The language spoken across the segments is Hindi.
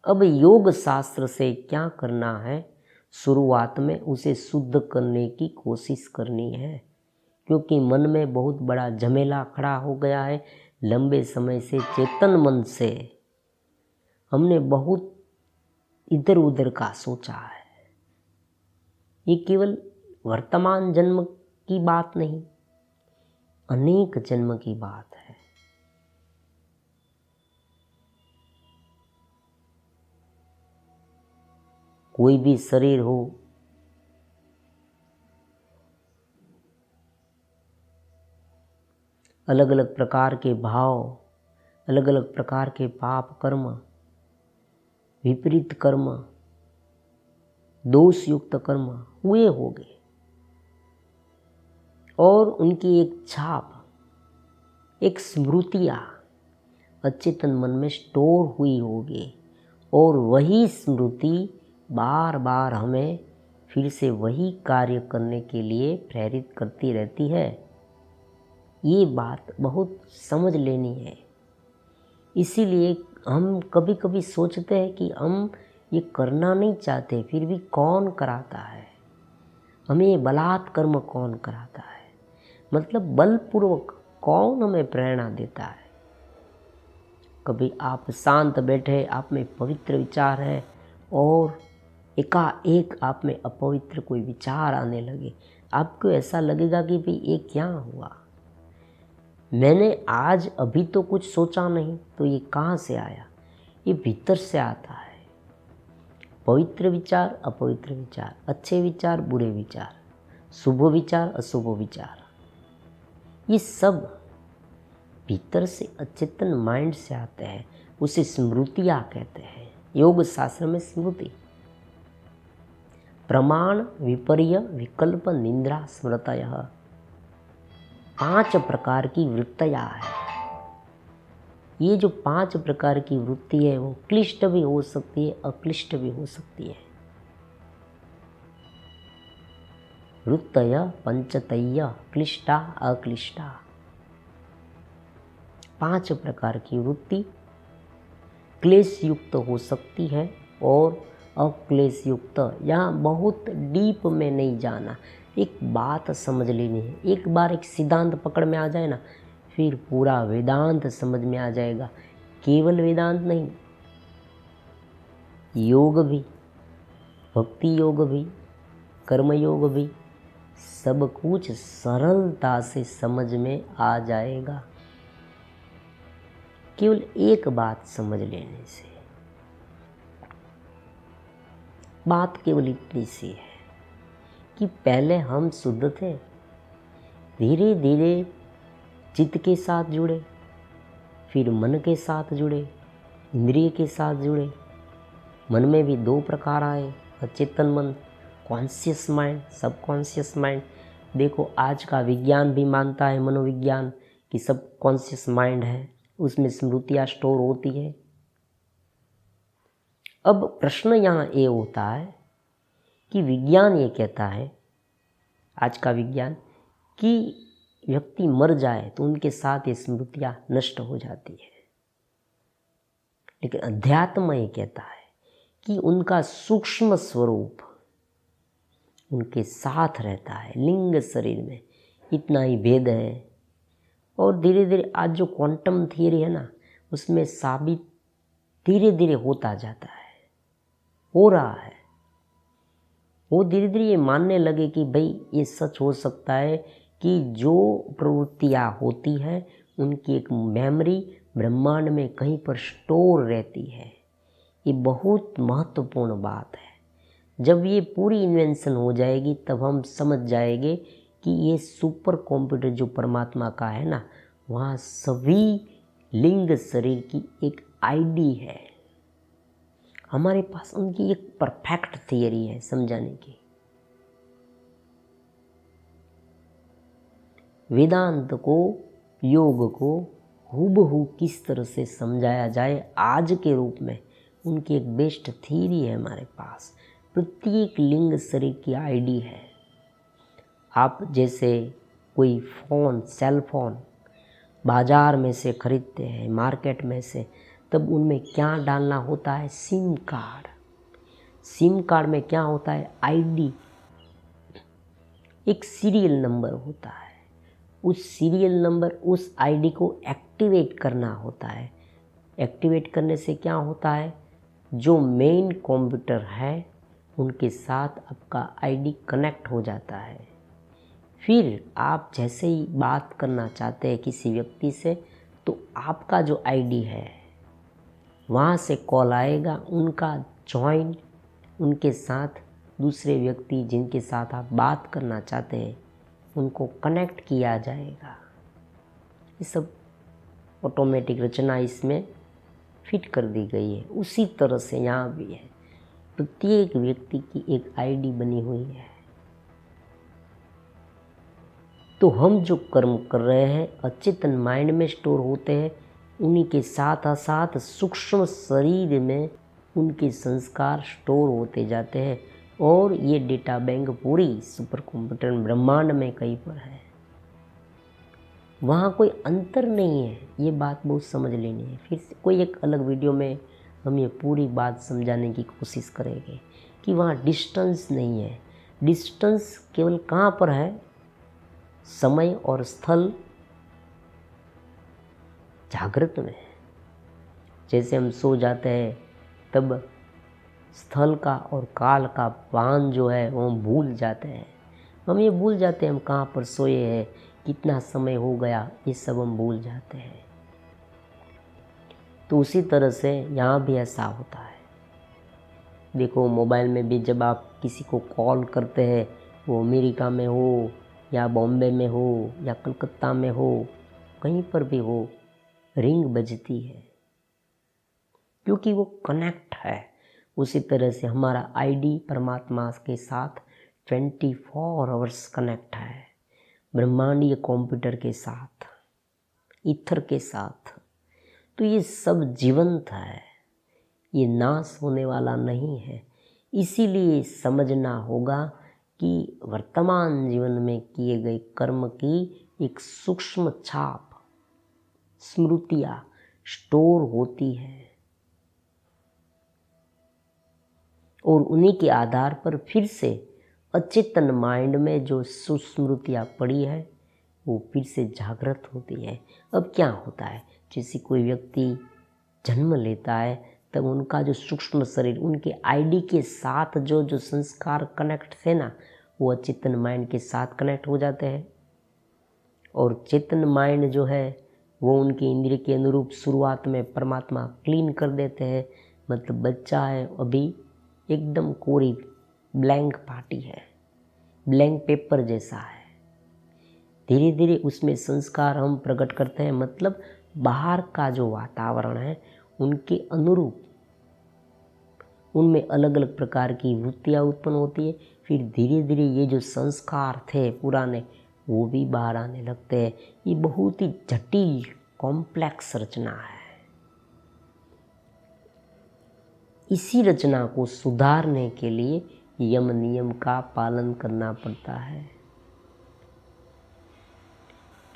अब योग शास्त्र से क्या करना है, शुरुआत में उसे शुद्ध करने की कोशिश करनी है, क्योंकि मन में बहुत बड़ा झमेला खड़ा हो गया है। लंबे समय से चेतन मन से हमने बहुत इधर उधर का सोचा है। ये केवल वर्तमान जन्म की बात नहीं, अनेक जन्म की बात है। कोई भी शरीर हो, अलग अलग प्रकार के भाव, अलग अलग प्रकार के पाप कर्म, विपरीत कर्म, दोष युक्त कर्म हुए होंगे और उनकी एक छाप, एक स्मृतियाँ अचेतन मन में स्टोर हुई होगी और वही स्मृति बार बार हमें फिर से वही कार्य करने के लिए प्रेरित करती रहती है। ये बात बहुत समझ लेनी है। इसीलिए हम कभी कभी सोचते हैं कि हम ये करना नहीं चाहते, फिर भी कौन कराता है हमें, ये बलात्कर्म कौन कराता है, मतलब बलपूर्वक कौन हमें प्रेरणा देता है। कभी आप शांत बैठे, आप में पवित्र विचार है और एकाएक आप में अपवित्र कोई विचार आने लगे, आपको ऐसा लगेगा कि भाई ये क्या हुआ, मैंने आज अभी तो कुछ सोचा नहीं, तो ये कहाँ से आया। ये भीतर से आता है। पवित्र विचार, अपवित्र विचार, अच्छे विचार, बुरे विचार, शुभ विचार, अशुभ विचार, ये सब भीतर से अचेतन माइंड से आते हैं। उसे स्मृतियाँ कहते हैं। योग शास्त्र में स्मृति प्रमाण, विपर्य, विकल्प, निंद्रा, स्मृतयः, 5 प्रकार की वृत्तियाँ है। ये जो 5 प्रकार की वृत्ति है वो क्लिष्ट भी हो सकती है, अक्लिष्ट भी हो सकती है। वृत्तय पंचतय क्लिष्टा अक्लिष्टा, 5 प्रकार की वृत्ति क्लेश युक्त हो सकती है और अक्लेश युक्त। यहाँ बहुत डीप में नहीं जाना, एक बात समझ लेनी है। एक बार एक सिद्धांत पकड़ में आ जाए ना, फिर पूरा वेदांत समझ में आ जाएगा। केवल वेदांत नहीं, योग भी, भक्ति योग भी, कर्म योग भी, सब कुछ सरलता से समझ में आ जाएगा, केवल एक बात समझ लेने से। बात केवल इतनी सी है कि पहले हम शुद्ध थे, धीरे धीरे चित्त के साथ जुड़े, फिर मन के साथ जुड़े, इंद्रिय के साथ जुड़े। मन में भी 2 प्रकार आए, अचेतन मन, कॉन्शियस माइंड, सबकॉन्शियस माइंड। देखो आज का विज्ञान भी मानता है, मनोविज्ञान, कि सब कॉन्शियस माइंड है, उसमें स्मृतियाँ स्टोर होती है। अब प्रश्न यहाँ ये होता है कि विज्ञान ये कहता है, आज का विज्ञान, कि व्यक्ति मर जाए तो उनके साथ ये स्मृतियाँ नष्ट हो जाती है, लेकिन अध्यात्म ये कहता है कि उनका सूक्ष्म स्वरूप उनके साथ रहता है। लिंग शरीर में इतना ही भेद है। और धीरे धीरे आज जो क्वांटम थियरी है ना, उसमें साबित धीरे धीरे होता जाता है, हो रहा है। वो धीरे धीरे ये मानने लगे कि भाई ये सच हो सकता है कि जो प्रवृत्तियाँ होती हैं उनकी एक मेमोरी ब्रह्मांड में कहीं पर स्टोर रहती है। ये बहुत महत्वपूर्ण बात है। जब ये पूरी इन्वेंशन हो जाएगी तब हम समझ जाएंगे कि ये सुपर कंप्यूटर जो परमात्मा का है ना, वहाँ सभी लिंग शरीर की एक आईडी है। हमारे पास उनकी एक परफेक्ट थियरी है समझाने की। वेदांत को, योग को हूबहू किस तरह से समझाया जाए आज के रूप में, उनकी एक बेस्ट थियरी है हमारे पास। प्रत्येक लिंग शरीर की आईडी है। आप जैसे कोई फ़ोन, सेल फोन बाज़ार में से खरीदते हैं, मार्केट में से, तब उनमें क्या डालना होता है? SIM card. सिम कार्ड में क्या होता है? आईडी, एक सीरियल नंबर होता है। उस सीरियल नंबर, उस आईडी को एक्टिवेट करना होता है। एक्टिवेट करने से क्या होता है? जो मेन कंप्यूटर है उनके साथ आपका आईडी कनेक्ट हो जाता है। फिर आप जैसे ही बात करना चाहते हैं किसी व्यक्ति से, तो आपका जो आईडी है वहाँ से कॉल आएगा, उनका जॉइन, उनके साथ दूसरे व्यक्ति जिनके साथ आप बात करना चाहते हैं उनको कनेक्ट किया जाएगा। ये सब ऑटोमेटिक रचना इसमें फिट कर दी गई है। उसी तरह से यहाँ भी है, प्रत्येक व्यक्ति की एक आईडी बनी हुई है। तो हम जो कर्म कर रहे हैं अचेतन माइंड में स्टोर होते हैं, उन्हीं के साथ साथ सूक्ष्म शरीर में उनके संस्कार स्टोर होते जाते हैं। और ये डेटा बैंक पूरी सुपर कंप्यूटर ब्रह्मांड में कहीं पर है, वहाँ कोई अंतर नहीं है। ये बात बहुत समझ लेनी है। फिर से कोई एक अलग वीडियो में हम ये पूरी बात समझाने की कोशिश करेंगे कि वहाँ डिस्टेंस नहीं है। डिस्टेंस केवल कहाँ पर है? समय और स्थल जागृत में। जैसे हम सो जाते हैं तब स्थल का और काल का भान जो है वो हम भूल जाते हैं। हम ये भूल जाते हैं हम कहाँ पर सोए हैं, कितना समय हो गया, ये सब हम भूल जाते हैं। तो उसी तरह से यहाँ भी ऐसा होता है। देखो मोबाइल में भी जब आप किसी को कॉल करते हैं, वो अमेरिका में हो या बॉम्बे में हो या कलकत्ता में हो, कहीं पर भी हो, रिंग बजती है क्योंकि वो कनेक्ट है। उसी तरह से हमारा आईडी परमात्मा के साथ 24 आवर्स कनेक्ट है, ब्रह्मांडीय कंप्यूटर के साथ, ईथर के साथ। तो ये सब जीवंत है, ये नाश होने वाला नहीं है। इसीलिए समझना होगा कि वर्तमान जीवन में किए गए कर्म की एक सूक्ष्म छाप, स्मृतियाँ स्टोर होती है और उन्हीं के आधार पर फिर से अचेतन माइंड में जो सुस्मृतियाँ पड़ी है वो फिर से जागृत होती है। अब क्या होता है, जैसे कोई व्यक्ति जन्म लेता है तब उनका जो सूक्ष्म शरीर, उनके आईडी के साथ जो संस्कार कनेक्ट थे ना, वो अचेतन माइंड के साथ कनेक्ट हो जाते हैं। और चेतन माइंड जो है वो उनके इंद्रिय के अनुरूप शुरुआत में परमात्मा क्लीन कर देते हैं। मतलब बच्चा है अभी एकदम कोरी ब्लैंक पार्टी है, ब्लैंक पेपर जैसा है। धीरे धीरे उसमें संस्कार हम प्रकट करते हैं। मतलब बाहर का जो वातावरण है उनके अनुरूप उनमें अलग अलग प्रकार की वृत्तियाँ उत्पन्न होती है। फिर धीरे धीरे ये जो संस्कार थे पुराने वो भी बाहर आने लगते हैं। ये बहुत ही जटिल कॉम्प्लेक्स रचना है। इसी रचना को सुधारने के लिए यम नियम का पालन करना पड़ता है,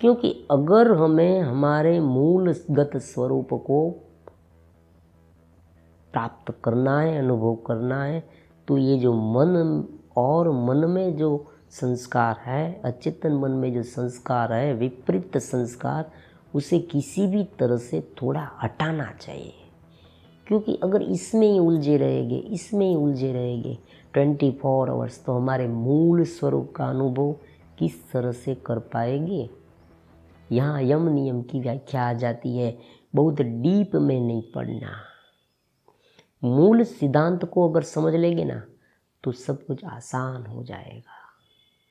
क्योंकि अगर हमें हमारे मूलगत स्वरूप को प्राप्त करना है, अनुभव करना है, तो ये जो मन और मन में जो संस्कार है, अचेतन मन में जो संस्कार है, विपरीत संस्कार, उसे किसी भी तरह से थोड़ा हटाना चाहिए। क्योंकि अगर इसमें ही उलझे रहेंगे 24 आवर्स, तो हमारे मूल स्वरूप का अनुभव किस तरह से कर पाएंगे। यहाँ यम नियम की व्याख्या आ जाती है, बहुत डीप में नहीं पढ़ना। मूल सिद्धांत को अगर समझ लेंगे ना तो सब कुछ आसान हो जाएगा।